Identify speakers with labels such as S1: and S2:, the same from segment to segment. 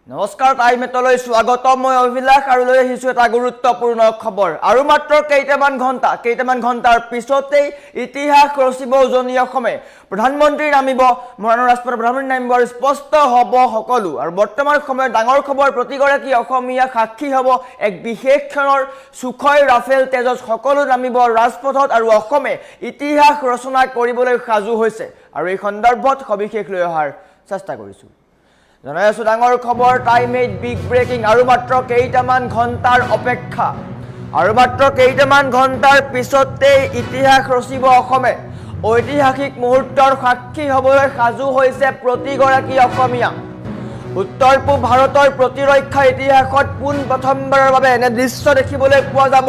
S1: নমস্কাৰ টাইমেটলৈ স্বাগতম মই অভিলাষ আৰু লৈ আহিছো এটা গুৰুত্বপূৰ্ণ খবৰ আৰু মাত্ৰ কেইটামান ঘণ্টাৰ পিছতেই ইতিহাস ৰচিব উজনি অসমে প্ৰধানমন্ত্ৰী নামিব মৰাণৰ ৰাষ্ট্ৰপতি প্ৰধানমন্ত্ৰী নামিব স্পষ্ট হ'ব সকলো আৰু বৰ্তমান সময়ত ডাঙৰ খবৰ প্ৰতিগৰাকী অসমীয়া সাক্ষী হ'ব এক বিশেষ ক্ষণৰ সুখই ৰাফেল তেজস সকলো নামিব ৰাজপথত আৰু অসমে ইতিহাস ৰচনা কৰিবলৈ সাজু হৈছে আৰু এই সন্দৰ্ভত সবিশেষ লৈ অহাৰ চেষ্টা কৰিছো জনাই আছো ডাঙৰ খবৰ টাইম 8 বিগ ব্ৰেকিং আৰু মাত্ৰ কেইটামান ঘণ্টাৰ অপেক্ষা আৰু মাত্ৰ কেইটামান ঘণ্টাৰ পিছতে ইতিহাস ৰচিব অসমে ঐতিহাসিক মুহূৰ্তৰ সাক্ষী হ'বলৈ সাজু হৈছে প্ৰতিগৰাকী অসমীয়া উত্তৰ পূব ভাৰতৰ প্ৰতিৰক্ষা ইতিহাসত পোন প্ৰথমবাৰৰ বাবে এনে দৃশ্য দেখিবলৈ পোৱা যাব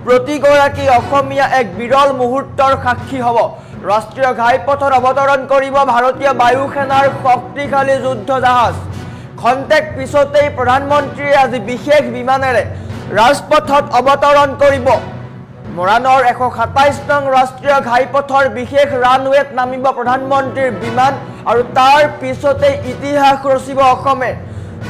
S1: প্ৰতিগৰাকী অসমীয়া এক বিৰল মুহূৰ্তৰ সাক্ষী হ'ব ৰাষ্ট্ৰীয় ঘাইপথত অৱতৰণ কৰিব ভাৰতীয় বায়ু সেনাৰ শক্তিশালী যুদ্ধ জাহাজ খন্তেক পিছতেই প্ৰধানমন্ত্ৰীয়ে আজি বিশেষ বিমানেৰে ৰাজপথত অৱতৰণ কৰিব মৰাণৰ 127 নং ৰাষ্ট্ৰীয় ঘাইপথৰ বিশেষ ৰানৱেত নামিব প্ৰধানমন্ত্ৰীৰ বিমান আৰু তাৰ পিছতেই ইতিহাস ৰচিব অসমে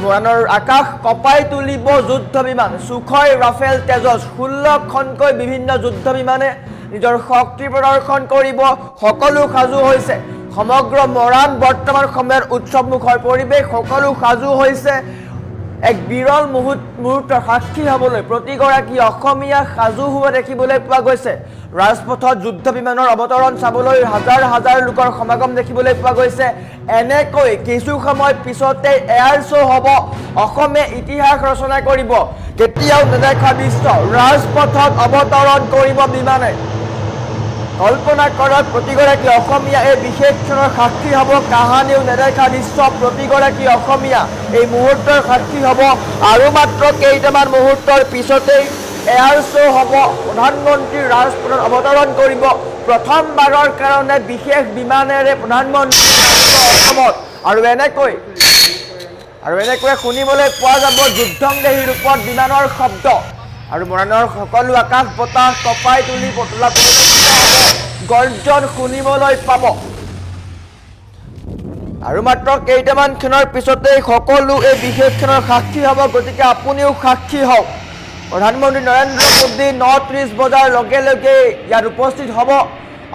S1: মৰাণৰ আকাশ কপাই তুলিব যুদ্ধ বিমান সুখই ৰাফেল তেজস 16খনকৈ বিভিন্ন যুদ্ধ বিমানে নিজৰ শক্তি প্ৰদৰ্শন কৰিব সকলো সাজু হৈছে সমগ্ৰ মৰাণ বৰ্তমান সময়ৰ উৎসৱমুখৰ পৰিৱেশ সকলো সাজু হৈছে এক বিৰল মুহূৰ্তৰ সাক্ষী হ'বলৈ প্ৰতিগৰাকী অসমীয়া সাজু হোৱা দেখিবলৈ পোৱা গৈছে ৰাজপথত যুদ্ধ বিমানৰ অৱতৰণ চাবলৈ হাজাৰ হাজাৰ লোকৰ সমাগম দেখিবলৈ পোৱা গৈছে এনেকৈ কিছু সময় পিছতে এয়াৰ শ্ব' হ'ব অসমে ইতিহাস ৰচনা কৰিব কেতিয়াও নেদেখা দৃশ্য ৰাজপথত অৱতৰণ কৰিব বিমানে কল্পনা কৰক প্ৰতিগৰাকী অসমীয়া এই বিশেষ ক্ষণৰ সাক্ষী হ'ব কাহানিও নেদেখা দৃশ্য প্ৰতিগৰাকী অসমীয়া এই মুহূৰ্তৰ সাক্ষী হ'ব আৰু মাত্ৰ কেইটামান মুহূৰ্তৰ পিছতেই এয়াৰ শ্ব' হ'ব প্ৰধানমন্ত্ৰী ৰাজপথত অৱতৰণ কৰিব প্ৰথমবাৰৰ কাৰণে বিশেষ বিমানেৰে প্ৰধানমন্ত্ৰী অসমত আৰু এনেকৈ শুনিবলৈ পোৱা যাব যুদ্ধংদেহী ৰূপত বিমানৰ শব্দ আৰু মৰাণৰ সকলো আকাশ বতাহ কপাই তুলি পতলা গৰ্জন শুনিবলৈ পাব আৰু মাত্ৰ কেইটামান ক্ষণৰ পিছতেই সকলো এই বিশেষ ক্ষণৰ সাক্ষী হ'ব গতিকে আপুনিও সাক্ষী হওক প্ৰধানমন্ত্ৰী নৰেন্দ্ৰ মোদী 9:30 বজাৰ লগে লগে ইয়াত উপস্থিত হ'ব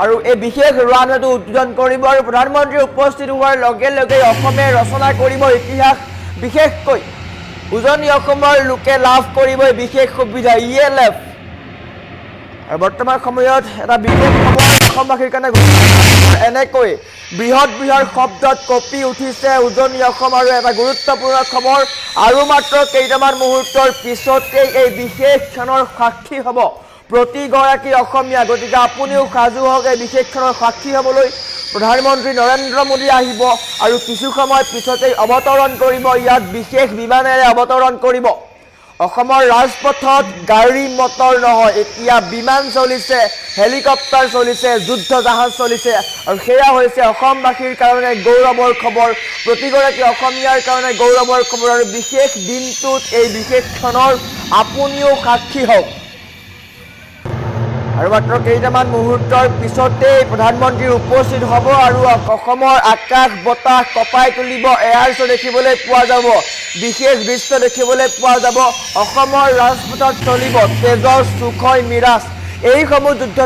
S1: আৰু এই বিশেষ ৰানৱেটো উদ্বোধন কৰিব আৰু প্ৰধানমন্ত্ৰী উপস্থিত হোৱাৰ লগে লগে অসমে ৰচনা কৰিব ইতিহাস বিশেষকৈ উজনি অসমৰ লোকে লাভ কৰিব বিশেষ সুবিধা ELF আৰু বৰ্তমান সময়ত এটা বিশেষ খবৰ অসমবাসীৰ কাৰণে এনেকৈ বৃহৎ শব্দত কঁপি উঠিছে উজনি অসম আৰু এটা গুৰুত্বপূৰ্ণ খবৰ আৰু মাত্ৰ কেইটামান মুহূৰ্তৰ পিছতেই এই বিশেষ ক্ষণৰ সাক্ষী হ'ব প্ৰতিগৰাকী অসমীয়া গতিকে আপুনিও সাজু হওক এই বিশেষ ক্ষণৰ সাক্ষী হ'বলৈ প্ৰধানমন্ত্ৰী নৰেন্দ্ৰ মোদী আহিব আৰু কিছু সময় পিছতেই অৱতৰণ কৰিব ইয়াত বিশেষ বিমানেৰে অৱতৰণ কৰিব অসমৰ ৰাজপথত গাড়ী মটৰ নহয় এতিয়া বিমান চলিছে হেলিকপ্টাৰ চলিছে যুদ্ধ জাহাজ চলিছে আৰু সেয়া হৈছে অসমবাসীৰ কাৰণে গৌৰৱৰ খবৰ প্ৰতিগৰাকী অসমীয়াৰ কাৰণে গৌৰৱৰ খবৰ আৰু বিশেষ দিনটোত এই বিশেষ ক্ষণৰ আপুনিও সাক্ষী হওক আৰু মাত্ৰ কেইটামান মুহূৰ্তৰ পিছতেই প্ৰধানমন্ত্ৰী উপস্থিত হ'ব আৰু অসমৰ আকাশ বতাহ কপাই তুলিব এয়াৰ শ্ব' দেখিবলৈ পোৱা যাব বিশেষ দৃশ্য দেখিবলৈ পোৱা যাব অসমৰ ৰাজপথত চলিব তেজস সুখই মিৰাজ এইসমূহ যুদ্ধ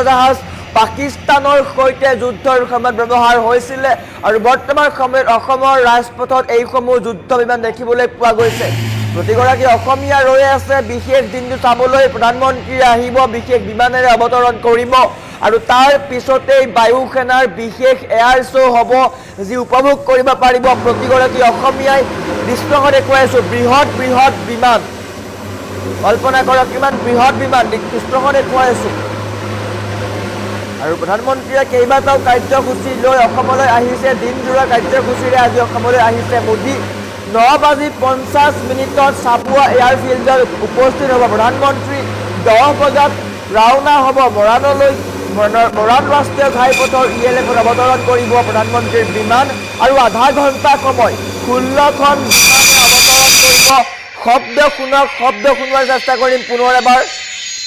S1: জাহাজ পাকিস্তানৰ সৈতে যুদ্ধৰ সময়ত ব্যৱহাৰ হৈছিলে আৰু বৰ্তমান সময়ত অসমৰ ৰাজপথত এইসমূহ যুদ্ধ বিমান দেখিবলৈ পোৱা গৈছে প্ৰতিগৰাকী অসমীয়া ৰৈ আছে বিশেষ দিনটো চাবলৈ প্ৰধানমন্ত্ৰী আহিব বিশেষ বিমানেৰে অৱতৰণ কৰিব আৰু তাৰ পিছতেই বায়ু সেনাৰ বিশেষ এয়াৰ শ্ব' হ'ব যি উপভোগ কৰিব পাৰিব প্ৰতিগৰাকী অসমীয়াই দৃশ্যখন দেখুৱাইছোঁ বৃহৎ বিমান কল্পনা কৰক কিমান বৃহৎ বিমান দৃশ্যখন দেখুৱাইছোঁ আৰু প্ৰধানমন্ত্ৰীয়ে কেইবাটাও কাৰ্যসূচী লৈ অসমলৈ আহিছে দিনজোৰা কাৰ্যসূচীৰে আজি অসমলৈ আহিছে মোদী 9:50 চাবুৱা এয়াৰফিল্ডত উপস্থিত হ'ব প্ৰধানমন্ত্ৰী 10 বজাত ৰাওনা হ'ব মৰাণলৈ মৰাণ ৰাষ্ট্ৰীয় ঘাইপথৰ ELFত অৱতৰণ কৰিব প্ৰধানমন্ত্ৰীৰ বিমান আৰু আধা ঘণ্টা সময় 16খন বিমানে অৱতৰণ কৰিব শব্দ শুনোৱাৰ চেষ্টা কৰিম পুনৰ এবাৰ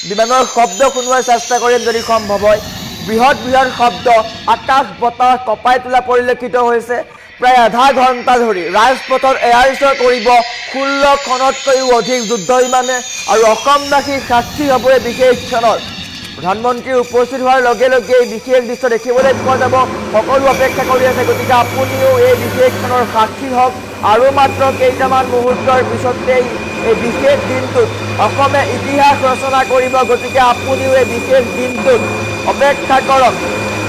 S1: বিমানৰ শব্দ শুনোৱাৰ চেষ্টা কৰিম যদি সম্ভৱ হয় বৃহৎ শব্দ আকাশ বতাহ কপাই তোলা পৰিলক্ষিত হৈছে প্ৰায় আধা ঘণ্টা ধৰি ৰাজপথত এয়াৰ শ্ব' কৰিব 16খনতকৈও অধিক যুদ্ধ বিমানে আৰু অসমবাসীৰ সাক্ষী হ'ব এই বিশেষ ক্ষণত প্ৰধানমন্ত্ৰী উপস্থিত হোৱাৰ লগে লগে এই বিশেষ দৃশ্য দেখিবলৈ পোৱা যাব সকলো অপেক্ষা কৰি আছে গতিকে আপুনিও এই বিশেষ ক্ষণৰ সাক্ষী হওক আৰু মাত্ৰ কেইটামান মুহূৰ্তৰ পিছতেই এই বিশেষ দিনটোত অসমে ইতিহাস ৰচনা কৰিব গতিকে আপুনিও এই বিশেষ দিনটোত অপেক্ষা কৰক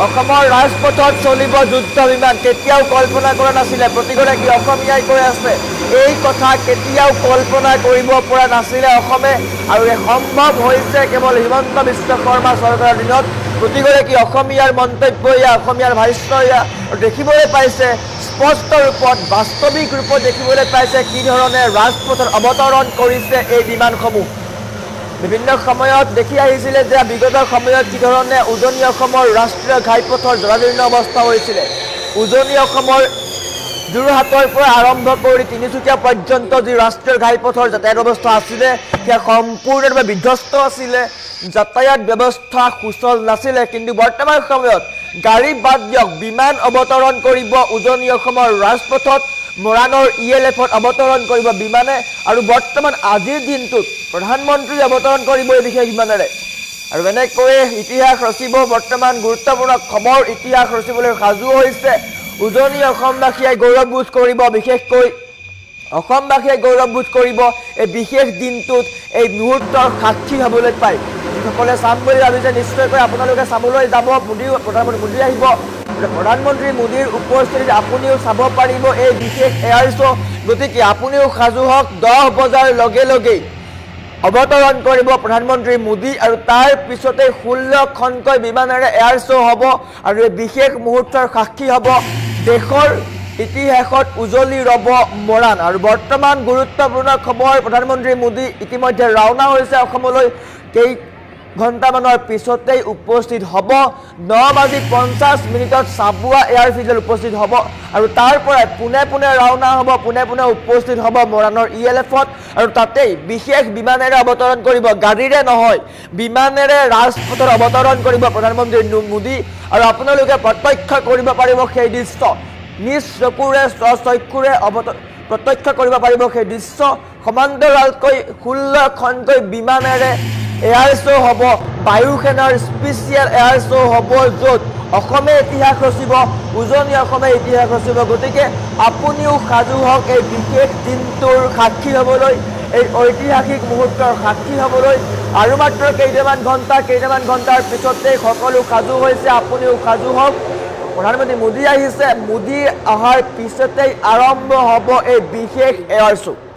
S1: অসমৰ ৰাজপথত চলিব যুদ্ধ বিমান কেতিয়াও কল্পনা কৰা নাছিলে প্ৰতিগৰাকী অসমীয়াই কৈ আছে এই কথা কেতিয়াও কল্পনা কৰিব পৰা নাছিলে অসমে আৰু সম্ভৱ হৈছে কেৱল হিমন্ত বিশ্ব শৰ্মা চৰকাৰৰ দিনত প্ৰতিগৰাকী অসমীয়াৰ মন্তব্য অসমীয়াৰ ভাষ্য দেখিবলৈ পাইছে স্পষ্ট ৰূপত বাস্তৱিক ৰূপত দেখিবলৈ পাইছে কি ধৰণে ৰাজপথত অৱতৰণ কৰিছে এই বিমানসমূহ বিভিন্ন সময়ত দেখি আহিছিলে যে বিগত সময়ত কি ধৰণে উজনি অসমৰ ৰাষ্ট্ৰীয় ঘাইপথৰ জৰাজীৰ্ণ অৱস্থা হৈছিলে উজনি অসমৰ যোৰহাটৰ পৰা আৰম্ভ কৰি তিনিচুকীয়া পৰ্যন্ত যি ৰাষ্ট্ৰীয় ঘাইপথৰ যাতায়াত ব্যৱস্থা আছিলে সেয়া সম্পূৰ্ণৰূপে বিধ্বস্ত আছিলে যাতায়াত ব্যৱস্থা সুচল নাছিলে কিন্তু বৰ্তমান সময়ত গাড়ী বাদ দিয়ক বিমান অৱতৰণ কৰিব উজনি অসমৰ ৰাজপথত মৰাণৰ ELFত অৱতৰণ কৰিব বিমানে আৰু বৰ্তমান আজিৰ দিনটোত প্ৰধানমন্ত্ৰী অৱতৰণ কৰিব এই বিশেষ বিমানেৰে আৰু এনেকৈয়ে ইতিহাস ৰচিব বৰ্তমান গুৰুত্বপূৰ্ণ খবৰ ইতিহাস ৰচিবলৈ সাজু হৈছে উজনি অসমবাসীয়ে গৌৰৱবোধ কৰিব বিশেষকৈ অসমবাসীয়ে গৌৰৱবোধ কৰিব এই বিশেষ দিনটোত এই মুহূৰ্তৰ সাক্ষী হ'বলৈ পায় যিসকলে চাম বুলি ভাবিছে নিশ্চয়কৈ আপোনালোকে চাবলৈ যাব প্ৰধানমন্ত্ৰী মোদী আহিব প্ৰধানমন্ত্ৰী মোদীৰ উপস্থিতিত আপুনিও চাব পাৰিব এই বিশেষ এয়াৰ শ্ব' গতিকে আপুনিও সাজু হওক 10 বজাৰ লগে লগেই অৱতৰণ কৰিব প্ৰধানমন্ত্ৰী মোদী আৰু তাৰ পিছতে 16খনকৈ বিমানেৰে এয়াৰ শ্ব' হ'ব আৰু এই বিশেষ মুহূৰ্তৰ সাক্ষী হ'ব দেশৰ ইতিহাসত উজলি ৰব মৰাণ আৰু বৰ্তমান গুৰুত্বপূৰ্ণ খবৰ প্ৰধানমন্ত্ৰী মোদী ইতিমধ্যে ৰাওনা হৈছে অসমলৈ ঘণ্টামানৰ পিছতেই উপস্থিত হ'ব 9:50 চাবুৱা এয়াৰফিল্ডত উপস্থিত হ'ব আৰু তাৰ পৰাই পুনে ৰাওনা হ'ব পুনে উপস্থিত হ'ব মৰাণৰ ELFত আৰু তাতেই বিশেষ বিমানেৰে অৱতৰণ কৰিব গাড়ীৰে নহয় বিমানেৰে ৰাজপথত অৱতৰণ কৰিব প্ৰধানমন্ত্ৰী মোদী আৰু আপোনালোকে প্ৰত্যক্ষ কৰিব পাৰিব সেই দৃশ্য নিজ চকুৰে স্বচক্ষুৰে প্ৰত্যক্ষ কৰিব পাৰিব সেই দৃশ্য সমান্তৰালকৈ 16খনকৈ বিমানেৰে এয়াৰ শ্ব' হ'ব বায়ু সেনাৰ স্পেচিয়েল এয়াৰ শ্ব' হ'ব য'ত অসমে ইতিহাস ৰচিব উজনি অসমে ইতিহাস ৰচিব গতিকে আপুনিও সাজু হওক এই বিশেষ দিনটোৰ সাক্ষী হ'বলৈ এই ঐতিহাসিক মুহূৰ্তৰ সাক্ষী হ'বলৈ আৰু মাত্ৰ কেইটামান ঘণ্টাৰ পিছতেই সকলো সাজু হৈছে আপুনিও সাজু হওক প্ৰধানমন্ত্ৰী মোদী আহিছে মোদী অহাৰ পিছতেই আৰম্ভ হ'ব এই বিশেষ এয়াৰ শ্ব'